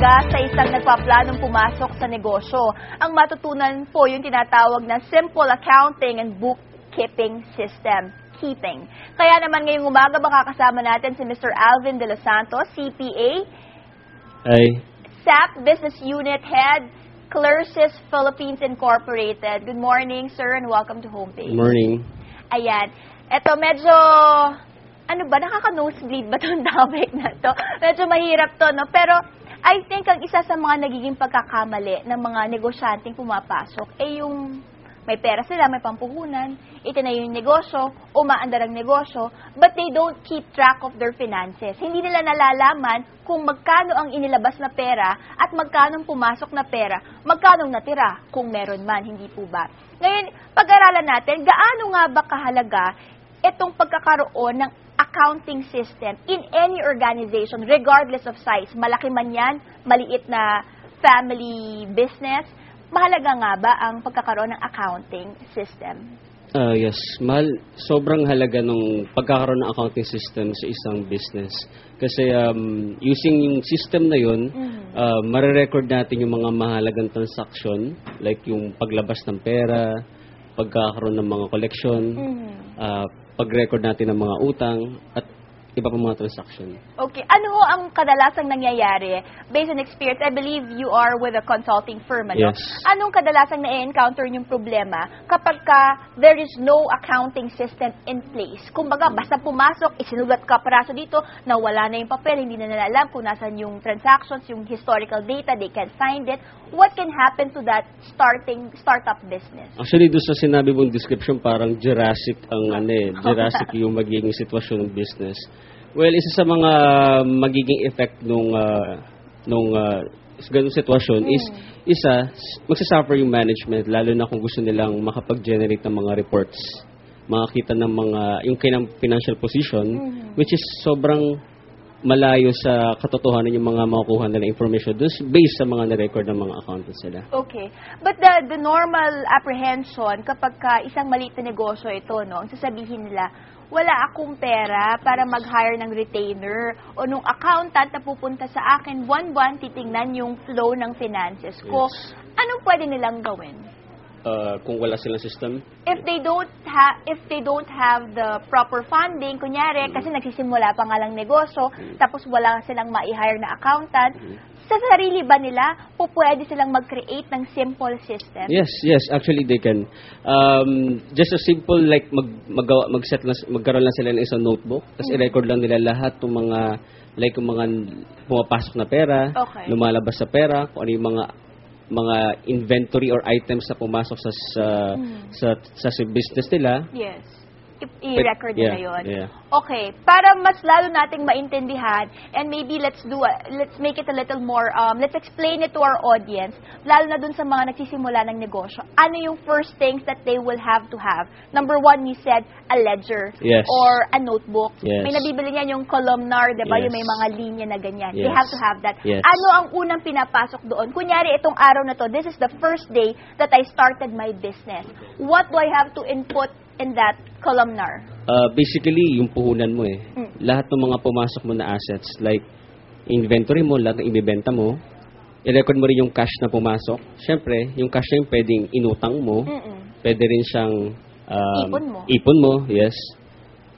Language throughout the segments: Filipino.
mahalaga sa isang nagpaplanong pumasok sa negosyo. Ang matutunan po yung tinatawag na simple accounting and bookkeeping system. Kaya naman ngayong umaga makakasama natin si Mr. Alvin De Los Santos, CPA, Hi. SAP Business Unit Head, Clersis Philippines Incorporated. Good morning, sir, and welcome to Homepage. Good morning. Ayan. Eto, medyo, nakaka-nosebleed ba itong topic na to? Medyo mahirap to, no? Pero, I think ang isa sa mga nagiging pagkakamali ng mga negosyanteng pumapasok ay yung may pera sila, may pampuhunan, itinayo yung negosyo, umaandar ang negosyo, but they don't keep track of their finances. Hindi nila nalalaman kung magkano ang inilabas na pera at magkano pumasok na pera, magkano natira, kung meron man, hindi po ba? Ngayon, pag-aralan natin, gaano nga ba kahalaga itong pagkakaroon ng accounting system in any organization, regardless of size, malaki man yan, maliit na family business, mahalaga nga ba ang pagkakaroon ng accounting system? Yes, sobrang halaga ng pagkakaroon ng accounting system sa isang business. Kasi using yung system na yun, marirecord natin yung mga mahalagang transaction, like yung paglabas ng pera, pagkakaroon ng mga collection, pag-record natin ng mga utang, at iba pa mga transaction. Okay. Ano ho ang kadalasang nangyayari? Based on experience, I believe you are with a consulting firm, ano? Yes. Anong kadalasang na-encounter yung problema kapag there is no accounting system in place? Kumbaga, basta pumasok, isinulat ka paraso dito, nawala na yung papel, hindi na nalalam kung nasan yung transactions, yung historical data, they can't find it. What can happen to that startup business? Actually, doon sa sinabi mong description, parang Jurassic Jurassic yung magiging sitwasyon ng business. Well, isa sa mga magiging effect nung ganung sitwasyon is magsasuffer yung management, lalo na kung gusto nilang makapag-generate ng mga reports, makakita ng yung kanilang financial position, which is sobrang malayo sa katotohanan yung mga makukuha nila information based sa mga na-record ng mga accountants nila. Okay. But the normal apprehension kapag isang maliit na negosyo ito, no, ang sasabihin nila, wala akong pera para mag-hire ng retainer o nung accountant na pupunta sa akin, buwan-buwan titingnan yung flow ng finances ko. Yes. Anong pwede nilang gawin? Kung wala silang system? If they don't have the proper funding, kunyari, kasi nagsisimula pa nga lang negosyo, tapos wala silang ma-hire na accountant, sa sarili ba nila, pwede silang mag-create ng simple system? Yes, actually they can. Just a simple, like, magkaroon lang sila ng isang notebook, tapos i-record lang nila lahat ng mga, like, yung mga pumapasok na pera, lumalabas sa pera, kung ano yung mga inventory or items na pumasok sa business nila. Yes. I-record nila yun. Yeah. Okay. Para mas lalo nating maintindihan, and maybe let's make it a little more, let's explain it to our audience, lalo na dun sa mga nagsisimula ng negosyo. Ano yung first things that they will have to have? Number one, you said, a ledger. Yes. Or a notebook. Yes. May nabibili niyan yung columnar, diba? Yes. Yung may mga linya na ganyan. Yes. They have to have that. Yes. Ano ang unang pinapasok doon? Kunyari, itong araw na to, this is the first day that I started my business. What do I have to input in that columnar? Basically, yung puhunan mo Lahat ng mga pumasok mo na assets, like inventory mo, lahat ng ibibenta mo, i-record mo rin yung cash na pumasok. Siyempre, yung cash na yung pwedeng inutang mo, pwede rin siyang ipon mo, yes.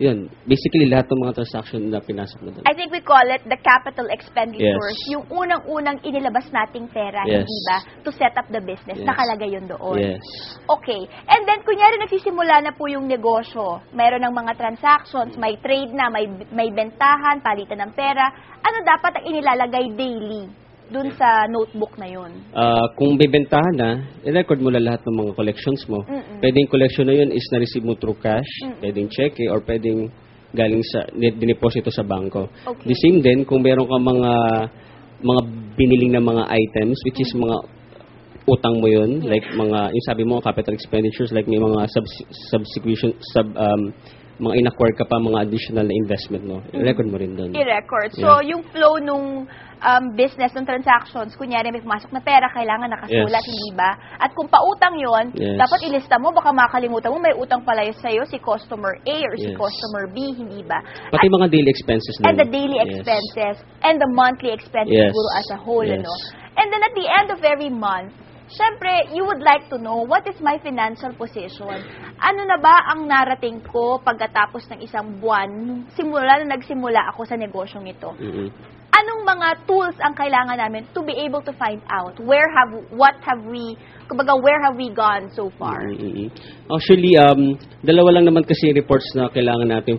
Yun, basically lahat ng mga transaction na pinasok mo doon. I think we call it the capital expenditures. Yes. Yung unang-unang inilabas nating pera, Yes. hindi ba? To set up the business. Yes. Nakalagay yun doon. Yes. Okay. And then, kunyari nagsisimula na po yung negosyo. Mayroon ng mga transactions, may trade na, may bentahan, palitan ng pera. Ano dapat ang inilalagay daily dun sa notebook na yun? Kung bibentahan na, i-record mo lang lahat ng mga collections mo. Pwedeng collection na yun is na-receive mo through cash, pwedeng cheque, or pwedeng galing sa dineposito sa bangko. Okay. The same din, kung meron ka mga biniling na mga items, which is mga utang mo yun, like yung sabi mo, capital expenditures, like may mga mga in-acquire ka pa, mga additional na investment mo, i-record mo rin doon. I-record. So, yung flow nung business, ng transactions, kunyari may pumasok na pera, kailangan nakasulat, hindi ba? At kung pautang yon, dapat ilista mo, baka makalimutan mo, may utang pala sa'yo si customer A or si customer B, hindi ba? Pati mga daily expenses na. And the daily expenses, and the monthly expenses siguro as a whole, ano? And then at the end of every month, syempre, you would like to know, what is my financial position? Ano na ba ang narating ko pagkatapos ng isang buwan, simula na nagsimula ako sa negosyong ito? Anong mga tools ang kailangan namin to be able to find out where have we gone so far? Actually, dalawa lang naman kasi reports na kailangan natin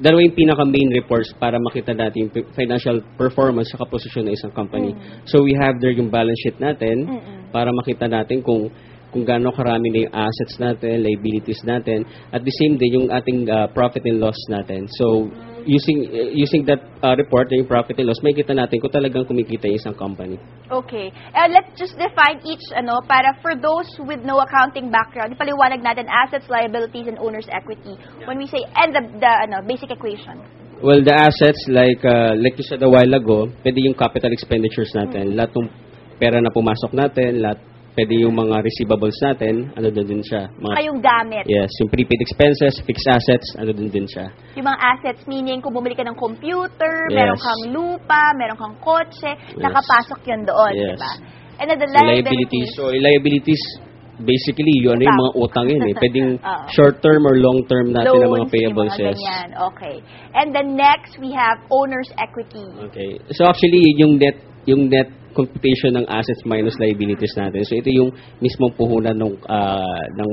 dalawa yung pinaka-main reports para makita natin yung financial performance sa posisyon ng isang company. So we have there yung balance sheet natin para makita natin kung gaano karami na yung assets natin, liabilities natin, at the same day yung ating profit and loss natin. So using that report, yung profit and loss, may kita natin kung talagang kumikita yung isang company. Okay. Let's just define each, para for those with no accounting background, ipaliwanag natin assets, liabilities, and owner's equity. When we say, and the basic equation. Well, the assets, like you said a while ago, pwede yung capital expenditures natin. Lahat ng pera na pumasok natin, pwede yung mga receivables natin, din siya. Yung gamit. Yes, yung prepaid expenses, fixed assets, din siya. Yung mga assets, meaning kung bumili ka ng computer, meron kang lupa, meron kang kotse, nakapasok yun doon, di ba? And then the liabilities. So, liabilities, basically, yun yung mga utang yun eh. Pwedeng short-term or long-term natin ng mga payables. Loans, ganyan. Okay. And then next, we have owner's equity. Okay. So, actually, yung net computation ng assets minus liabilities natin. So, ito yung mismong puhunan ng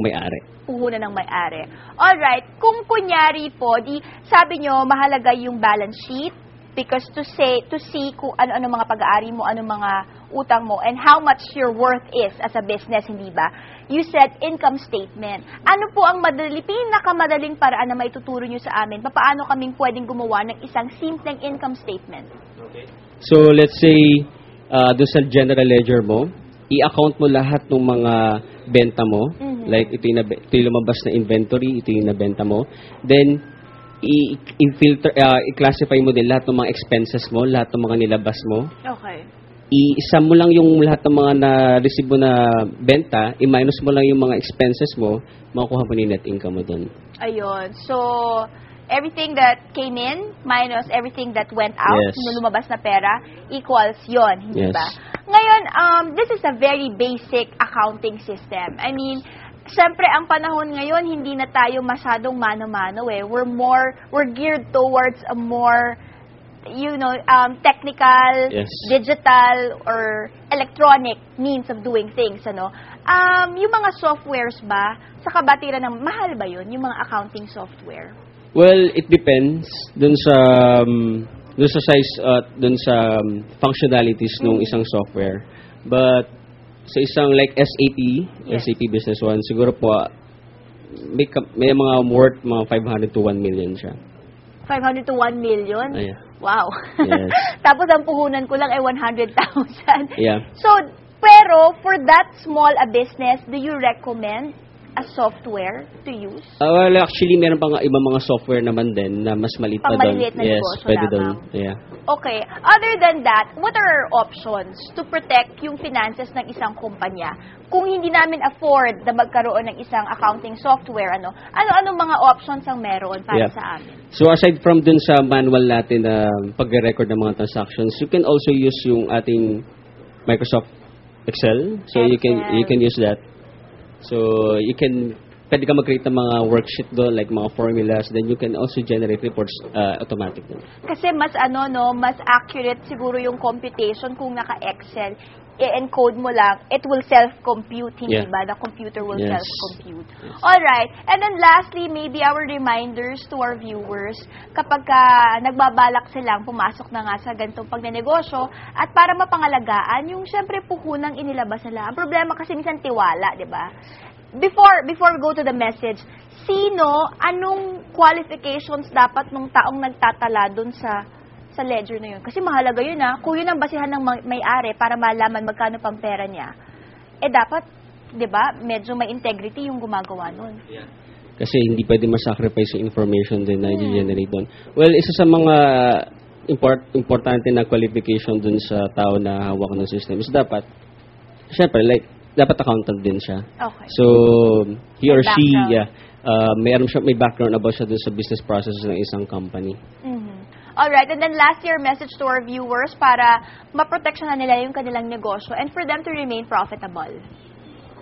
may-ari. Puhunan ng may-ari. Alright. Kung kunyari po, sabi nyo, mahalaga yung balance sheet because to see kung ano-ano mga pag-aari mo, ano mga utang mo, and how much your worth is as a business, hindi ba? You said income statement. Ano po ang pinakamadaling paraan na maituturo nyo sa amin? Paano kaming pwedeng gumawa ng isang simpleng income statement? Okay. So, let's say, doon sa general ledger mo, i-account mo lahat ng mga benta mo. Like, ito yung lumabas na inventory, ito yung nabenta mo. Then, i-filter, i-classify mo din lahat ng mga expenses mo, lahat ng mga nilabas mo. Okay. I-sum mo lang yung lahat ng mga na-receive mo na benta, i-minus mo lang yung mga expenses mo, makukuha mo yung net income mo doon. Ayun. So, everything that came in minus everything that went out, nung lumabas na pera, equals yon, hindi ba? Ngayon, this is a very basic accounting system. I mean, siyempre, ang panahon ngayon, hindi na tayo masyadong mano-mano eh. We're geared towards a more, technical, digital, or electronic means of doing things, Yung mga softwares ba, sa kabatiran ng mahal ba yun, yung mga accounting software? Well, it depends dun sa size dun sa functionalities ng isang software. But sa isang like SAP Business One, siguro po may mga worth mga 500 to 1 million siya. 500 to 1 million? Wow. Yes. Tapos ang puhunan ko lang ay 100,000. Yeah. So, pero for that small a business, do you recommend a software to use? Well, actually, meron pa nga ibang mga software naman din na mas maliit pa doon. Pang-maliit na negosyo pwede doon. Yeah. Okay. Other than that, what are our options to protect yung finances ng isang kumpanya? Kung hindi namin afford na magkaroon ng isang accounting software, ano-ano mga options ang meron para sa amin? So, aside from dun sa manual natin na pag-record ng mga transactions, you can also use yung ating Microsoft Excel. So, you can use that. So, pwede ka mag-create ng mga worksheet doon, like mga formulas, then you can also generate reports automatically. Kasi mas mas accurate siguro yung computation kung naka-Excel. I-encode mo lang, it will self-compute, hindi ba? The computer will self-compute. Alright. And then lastly, maybe our reminders to our viewers, kapag nagbabalak silang pumasok na nga sa ganitong pagnenegosyo, at para mapangalagaan, yung syempre puhunang inilabas nila. Ang problema kasi minsan tiwala, di ba? Before we go to the message, anong qualifications dapat nung taong nagtatala dun sa ledger na yun? Kasi mahalaga yun kung yun ang basihan ng may-ari para malaman magkano pang pera niya, dapat, di ba, medyo may integrity yung gumagawa nun. Yeah. Kasi hindi pwede ma-sacrifice yung information din na i-generate doon. Well, isa sa mga importante na qualification dun sa tao na hawak ng system is dapat, syempre, like, dapat accountant din siya. Okay. So, he or she, Background. may background about siya dun sa business processes ng isang company. Alright, and then last year, message to our viewers para maproteksyonan nila yung kanilang negosyo and for them to remain profitable.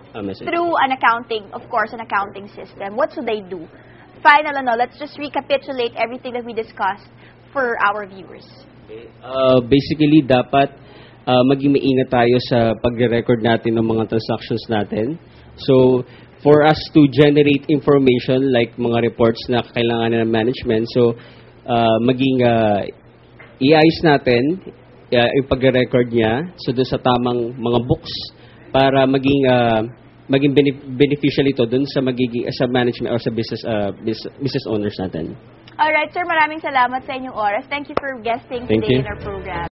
Message. Through an accounting, of course, an accounting system. What should they do? Final, let's just recapitulate everything that we discussed for our viewers. Basically, dapat maging maingat tayo sa pagre-record natin ng mga transactions natin. So, for us to generate information like mga reports na kailangan ng management, so maging i-ayos natin yung pagre-record niya so doon sa tamang mga books para maging beneficial ito doon sa magiging sa management or sa business owners natin. Alright, sir, maraming salamat sa inyong oras. Thank you for guesting Thank today you. in our program.